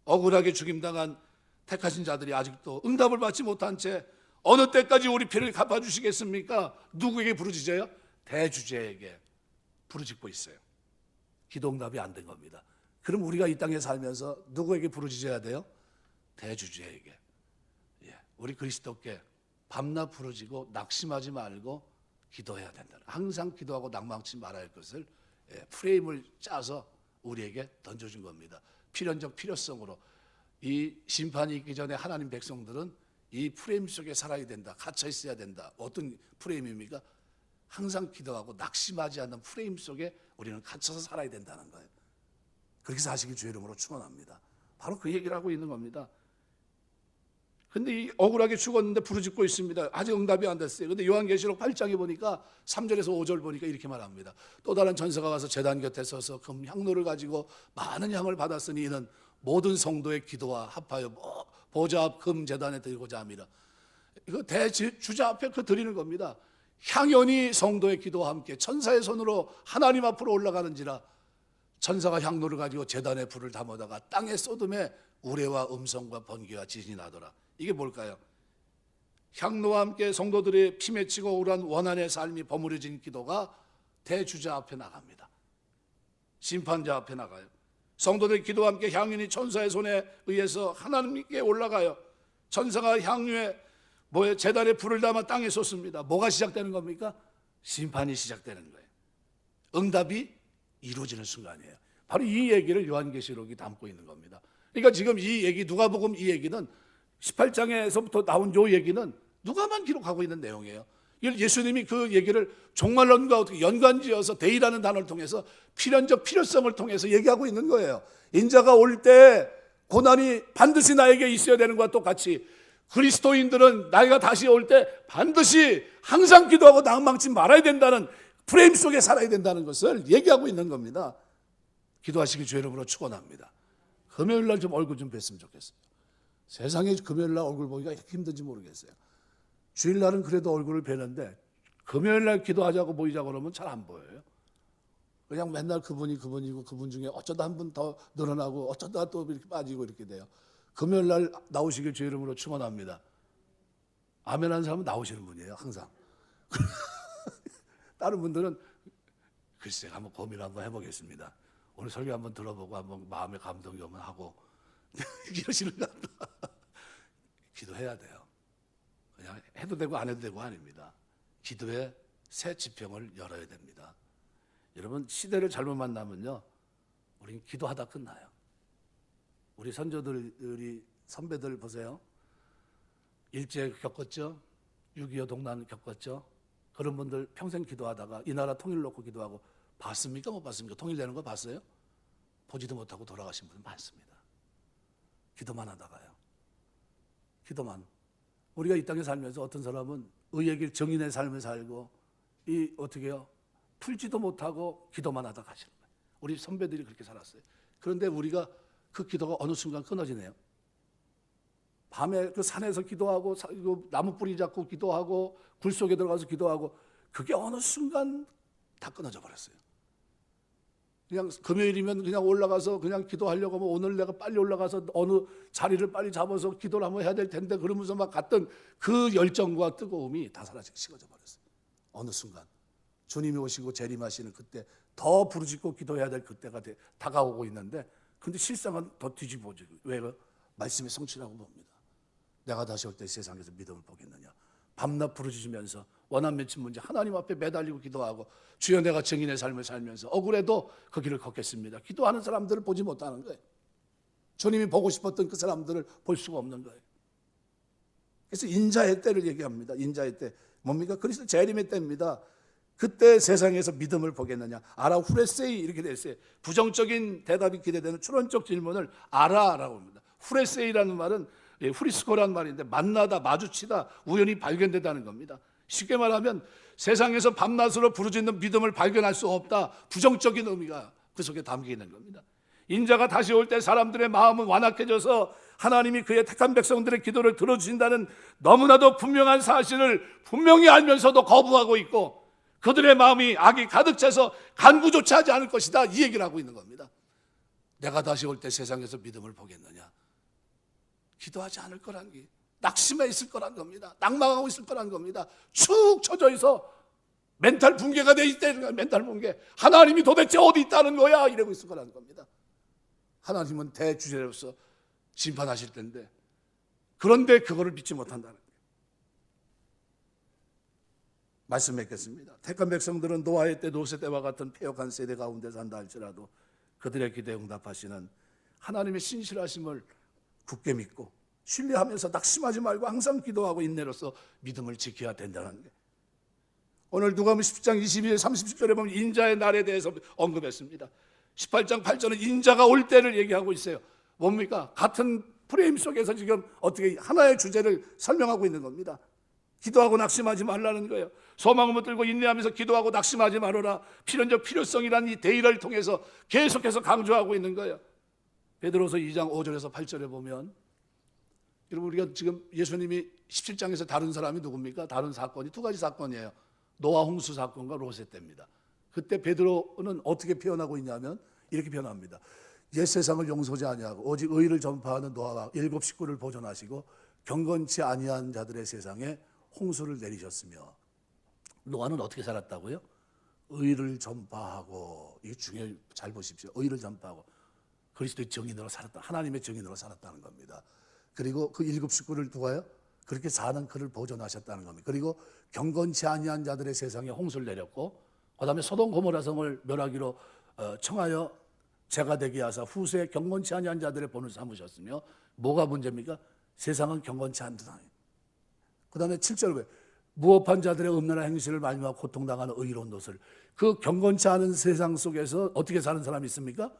억울하게 죽임당한 택하신 자들이 아직도 응답을 받지 못한 채 어느 때까지 우리 피를 갚아주시겠습니까? 누구에게 부르짖어요? 대주제에게 부르짖고 있어요. 기도 응답이 안 된 겁니다. 그럼 우리가 이 땅에 살면서 누구에게 부르짖어야 돼요? 대주제에게. 우리 그리스도께 밤낮 부르짖고 낙심하지 말고 기도해야 된다. 항상 기도하고 낭망치 말아야 할 것을 프레임을 짜서 우리에게 던져준 겁니다. 필연적 필요성으로 이 심판이 있기 전에 하나님 백성들은 이 프레임 속에 살아야 된다. 갇혀 있어야 된다. 어떤 프레임입니까? 항상 기도하고 낙심하지 않는 프레임 속에 우리는 갇혀서 살아야 된다는 거예요. 그렇게 사시길 주의 이름으로 축원합니다. 바로 그 얘기를 하고 있는 겁니다. 근데 이 억울하게 죽었는데 부르짖고 있습니다. 아직 응답이 안 됐어요. 근데 요한계시록 8장에 보니까 3절에서 5절 보니까 이렇게 말합니다. 또 다른 천사가 와서 제단 곁에 서서 금 향로를 가지고 많은 향을 받았으니 이는 모든 성도의 기도와 합하여 보좌 앞 금 제단에 드리고자 함이라. 이거 대주자 앞에 그 드리는 겁니다. 향연이 성도의 기도와 함께 천사의 손으로 하나님 앞으로 올라가는지라. 천사가 향로를 가지고 제단에 불을 담아다가 땅에 쏟음에 우레와 음성과 번개와 지진이 나더라. 이게 뭘까요? 향로와 함께 성도들의 피 맺히고 억울한 원한의 삶이 버무려진 기도가 대주자 앞에 나갑니다. 심판자 앞에 나가요. 성도들의 기도와 함께 향연이 천사의 손에 의해서 하나님께 올라가요. 천사가 향유에 제단에 불을 담아 땅에 쏟습니다. 뭐가 시작되는 겁니까? 심판이 시작되는 거예요. 응답이 이루어지는 순간이에요. 바로 이 얘기를 요한계시록이 담고 있는 겁니다. 그러니까 지금 이 얘기, 누가복음 이 얘기는 18장에서부터 나온 요 얘기는 누가만 기록하고 있는 내용이에요. 예수님이 그 얘기를 종말론과 어떻게 연관지어서 데이라는 단어를 통해서 필연적 필요성을 통해서 얘기하고 있는 거예요. 인자가 올 때 고난이 반드시 나에게 있어야 되는 것과 똑같이 그리스도인들은 나이가 다시 올 때 반드시 항상 기도하고 낭망치 말아야 된다는 프레임 속에 살아야 된다는 것을 얘기하고 있는 겁니다. 기도하시기 주 이름으로 축원합니다. 금요일날 좀 얼굴 좀 뵀으면 좋겠어요. 세상에 금요일날 얼굴 보기가 이렇게 힘든지 모르겠어요. 주일날은 그래도 얼굴을 뵈는데 금요일날 기도하자고 모이자고 그러면 잘 안 보여요. 그냥 맨날 그분이고 그분 중에 어쩌다 한 분 더 늘어나고 어쩌다 또 이렇게 빠지고 이렇게 돼요. 금요일날 나오시길 주 이름으로 축원합니다. 아멘하는 사람은 나오시는 분이에요, 항상. 다른 분들은 글쎄 한번 고민 한번 해보겠습니다. 오늘 설교 한번 들어보고 한번 마음의 감동이 오면 하고 이러시는 것 같다. 기도해야 돼요. 그냥 해도 되고 안 해도 되고 아닙니다. 기도의 새 지평을 열어야 됩니다. 여러분 시대를 잘못 만나면요 우린 기도하다 끝나요. 우리 선조들이 선배들 보세요. 일제 겪었죠. 6.25 동란 겪었죠. 그런 분들 평생 기도하다가 이 나라 통일 놓고 기도하고 봤습니까? 못 봤습니까? 통일되는 거 봤어요? 보지도 못하고 돌아가신 분 많습니다. 기도만 하다가요. 기도만. 우리가 이 땅에 살면서 어떤 사람은 의의 길 정인의 삶을 살고 이 어떻게 해요? 풀지도 못하고 기도만 하다 가시는 거예요. 우리 선배들이 그렇게 살았어요. 그런데 우리가 그 기도가 어느 순간 끊어지네요. 밤에 그 산에서 기도하고 나무 뿌리 잡고 기도하고 굴 속에 들어가서 기도하고 그게 어느 순간 다 끊어져 버렸어요. 그냥 금요일이면 그냥 올라가서 그냥 기도하려고 하면 오늘 내가 빨리 올라가서 어느 자리를 빨리 잡아서 기도를 한번 해야 될 텐데 그러면서 막 갔던 그 열정과 뜨거움이 다 사라지고 식어져 버렸어요. 어느 순간 주님이 오시고 재림하시는 그때 더 부르짖고 기도해야 될 그때가 다가오고 있는데 근데 실상은 더 뒤집어지고 왜요? 말씀의 성취라고 봅니다. 내가 다시 올 때 세상에서 믿음을 보겠느냐. 밤낮 부르짖으면서 원한 맺힌 문제 하나님 앞에 매달리고 기도하고 주여 내가 증인의 삶을 살면서 억울해도 그 길을 걷겠습니다. 기도하는 사람들을 보지 못하는 거예요. 주님이 보고 싶었던 그 사람들을 볼 수가 없는 거예요. 그래서 인자의 때를 얘기합니다. 인자의 때 뭡니까? 그리스도 재림의 때입니다. 그때 세상에서 믿음을 보겠느냐. 아라 후레세이 이렇게 돼 있어요. 부정적인 대답이 기대되는 추론적 질문을 아라라고 합니다. 후레세이라는 말은 후리스코라는 말인데 만나다 마주치다 우연히 발견된다는 겁니다. 쉽게 말하면 세상에서 밤낮으로 부르짖는 믿음을 발견할 수 없다. 부정적인 의미가 그 속에 담겨 있는 겁니다. 인자가 다시 올 때 사람들의 마음은 완악해져서 하나님이 그의 택한 백성들의 기도를 들어주신다는 너무나도 분명한 사실을 분명히 알면서도 거부하고 있고 그들의 마음이 악이 가득 차서 간구조차 하지 않을 것이다. 이 얘기를 하고 있는 겁니다. 내가 다시 올 때 세상에서 믿음을 보겠느냐. 기도하지 않을 거란 게 낙심해 있을 거란 겁니다. 낭망하고 있을 거란 겁니다. 축 처져 있어 멘탈 붕괴가 돼 있다는 멘탈 붕괴. 하나님이 도대체 어디 있다는 거야 이러고 있을 거란 겁니다. 하나님은 대주제로서 심판하실 텐데 그런데 그거를 믿지 못한다는 거예요. 말씀 맺겠습니다. 택한 백성들은 노아의 때 노세 때와 같은 패역한 세대 가운데 산다 할지라도 그들의 기도에 응답하시는 하나님의 신실하심을 굳게 믿고 신뢰하면서 낙심하지 말고 항상 기도하고 인내로서 믿음을 지켜야 된다는 거예요. 오늘 누가복음 10장 22절 37절에 보면 인자의 날에 대해서 언급했습니다. 18장 8절은 인자가 올 때를 얘기하고 있어요. 뭡니까? 같은 프레임 속에서 지금 어떻게 하나의 주제를 설명하고 있는 겁니다. 기도하고 낙심하지 말라는 거예요. 소망을 들고 인내하면서 기도하고 낙심하지 말아라. 필연적 필요성이라는 이 대의를 통해서 계속해서 강조하고 있는 거예요. 베드로서 2장 5절에서 8절에 보면 여러분 우리가 지금 예수님이 17장에서 다룬 사람이 누굽니까? 다른 사건이 두 가지 사건이에요. 노아 홍수 사건과 로세 때입니다. 그때 베드로는 어떻게 표현하고 있냐면 이렇게 표현합니다. 옛 세상을 용서하지 아니하고 오직 의를 전파하는 노아와 7 식구를 보존하시고 경건치 아니한 자들의 세상에 홍수를 내리셨으며 노아는 어떻게 살았다고요? 의를 전파하고 이게 중요해요. 잘 보십시오. 의를 전파하고 그리스도의 정인으로 살았다. 하나님의 정인으로 살았다는 겁니다. 그리고 그 7 식구를 두고요. 그렇게 사는 그를 보존하셨다는 겁니다. 그리고 경건치 아니한 자들의 세상에 홍수를 내렸고 그다음에 소돔 고모라 성을 멸하기로 청하여 재가 되게 하사 후세에 경건치 아니한 자들의 본을 삼으셨으며 뭐가 문제입니까? 세상은 경건치 않다. 그다음에 7절 무업한 자들의 음란한 행실을 마지막 고통당하는 의로운 것을 그 경건치 않은 세상 속에서 어떻게 사는 사람이 있습니까?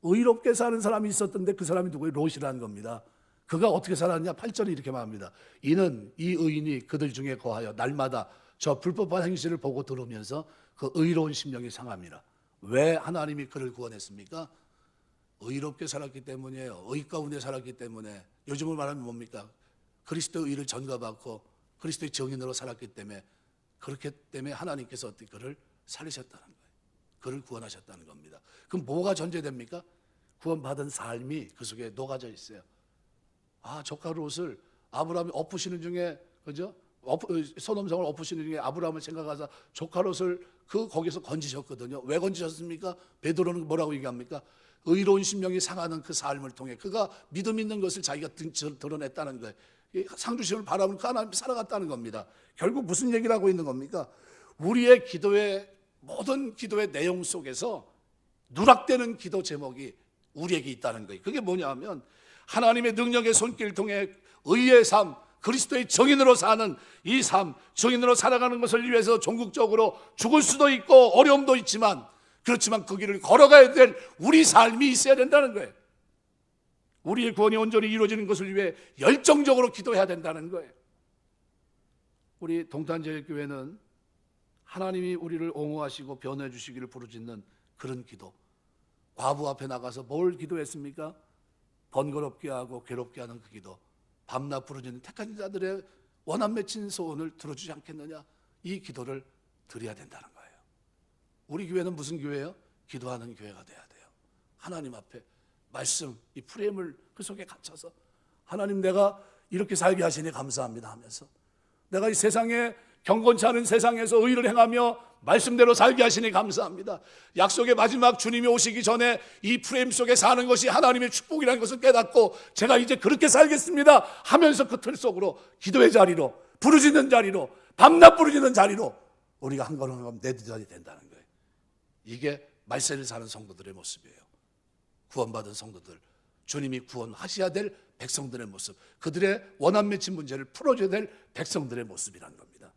의롭게 사는 사람이 있었던데 그 사람이 누구예요? 롯이라는 겁니다. 그가 어떻게 살았냐? 8절이 이렇게 말합니다. 이는 이 의인이 그들 중에 거하여 날마다 저 불법한 행실을 보고 들으면서 그 의로운 심령이 상함이라. 왜 하나님이 그를 구원했습니까? 의롭게 살았기 때문이에요. 의 가운데 살았기 때문에. 요즘을 말하면 뭡니까? 그리스도의 의를 전가받고 그리스도의 정인으로 살았기 때문에, 그렇기 때문에 하나님께서 어떻게 그를 살리셨다는 거예요. 그를 구원하셨다는 겁니다. 그럼 뭐가 전제됩니까? 구원받은 삶이 그 속에 녹아져 있어요. 조카 롯을 아브라함이 엎으시는 중에, 그죠? 소돔성을 엎으시는 중에 아브라함을 생각하사 조카 롯을 거기서 건지셨거든요. 왜 건지셨습니까? 베드로는 뭐라고 얘기합니까? 의로운 심령이 상하는 그 삶을 통해 그가 믿음 있는 것을 자기가 드러냈다는 거예요. 상주심을 바라보는 그 하나님 살아갔다는 겁니다. 결국 무슨 얘기를 하고 있는 겁니까? 우리의 기도의 모든 기도의 내용 속에서 누락되는 기도 제목이 우리에게 있다는 거예요. 그게 뭐냐 하면 하나님의 능력의 손길을 통해 의의 삶, 그리스도의 정인으로 사는 이 삶, 정인으로 살아가는 것을 위해서 종국적으로 죽을 수도 있고 어려움도 있지만, 그렇지만 그 길을 걸어가야 될 우리 삶이 있어야 된다는 거예요. 우리의 구원이 온전히 이루어지는 것을 위해 열정적으로 기도해야 된다는 거예요. 우리 동탄제일교회는 하나님이 우리를 옹호하시고 변호해 주시기를 부르짖는 그런 기도. 과부 앞에 나가서 뭘 기도했습니까? 번거롭게 하고 괴롭게 하는 그 기도. 밤낮 부르짖는 택한 자들의 원한 맺힌 소원을 들어주지 않겠느냐? 이 기도를 드려야 된다는 거예요. 우리 교회는 무슨 교회예요? 기도하는 교회가 돼야 돼요. 하나님 앞에 말씀, 이 프레임을 그 속에 갇혀서 하나님, 내가 이렇게 살게 하시니 감사합니다 하면서, 내가 이 세상에 경건치 않은 세상에서 의를 행하며 말씀대로 살게 하시니 감사합니다. 약속의 마지막 주님이 오시기 전에 이 프레임 속에 사는 것이 하나님의 축복이라는 것을 깨닫고 제가 이제 그렇게 살겠습니다 하면서 그 틀 속으로 기도의 자리로, 부르짖는 자리로, 밤낮 부르짖는 자리로 우리가 한 걸음 한 걸음 내딛어야 된다는 거예요. 이게 말세를 사는 성도들의 모습이에요. 구원받은 성도들, 주님이 구원하셔야 될 백성들의 모습, 그들의 원한 맺힌 문제를 풀어줘야 될 백성들의 모습이라는 겁니다.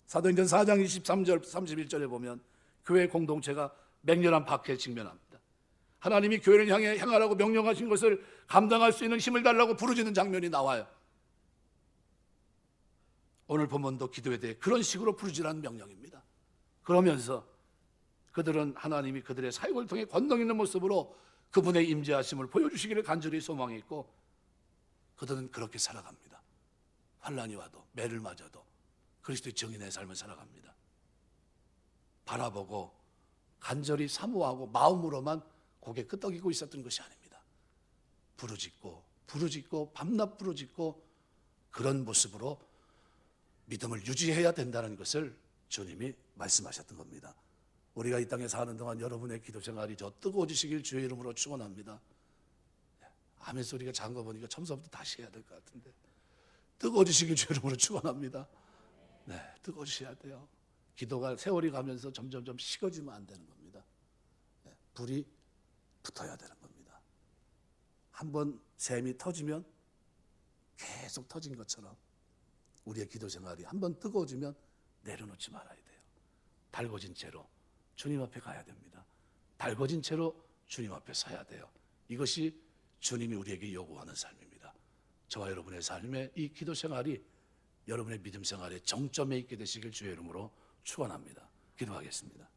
사도행전 4장 23절 31절에 보면 교회 공동체가 맹렬한 박해에 직면합니다. 하나님이 교회를 향해 행하라고 명령하신 것을 감당할 수 있는 힘을 달라고 부르짖는 장면이 나와요. 오늘 본문도 기도에 대해 그런 식으로 부르짖으라는 명령입니다. 그러면서 그들은 하나님이 그들의 사역을 통해 권능 있는 모습으로 그분의 임재하심을 보여주시기를 간절히 소망했고, 그들은 그렇게 살아갑니다. 환난이 와도 매를 맞아도 그리스도의 정인의 삶을 살아갑니다. 바라보고 간절히 사모하고 마음으로만 고개 끄덕이고 있었던 것이 아닙니다. 부르짖고 밤낮 부르짖고 그런 모습으로 믿음을 유지해야 된다는 것을 주님이 말씀하셨던 겁니다. 우리가 이 땅에 사는 동안 여러분의 기도 생활이 저 뜨거워지시길 주의 이름으로 축원합니다. 아멘 소리가 작은 거 보니까 처음부터 다시 해야 될 것 같은데, 뜨거워지시길 주의 이름으로 축원합니다. 네, 뜨거워지셔야 돼요. 기도가 세월이 가면서 점점 식어지면 안 되는 겁니다. 네, 불이 붙어야 되는 겁니다. 한번 샘이 터지면 계속 터진 것처럼 우리의 기도 생활이 한번 뜨거워지면 내려놓지 말아야 돼요. 달궈진 채로 주님 앞에 가야 됩니다. 달궈진 채로 주님 앞에 서야 돼요. 이것이 주님이 우리에게 요구하는 삶입니다. 저와 여러분의 삶의 이 기도 생활이 여러분의 믿음 생활의 정점에 있게 되시길 주의 이름으로 축원합니다. 기도하겠습니다.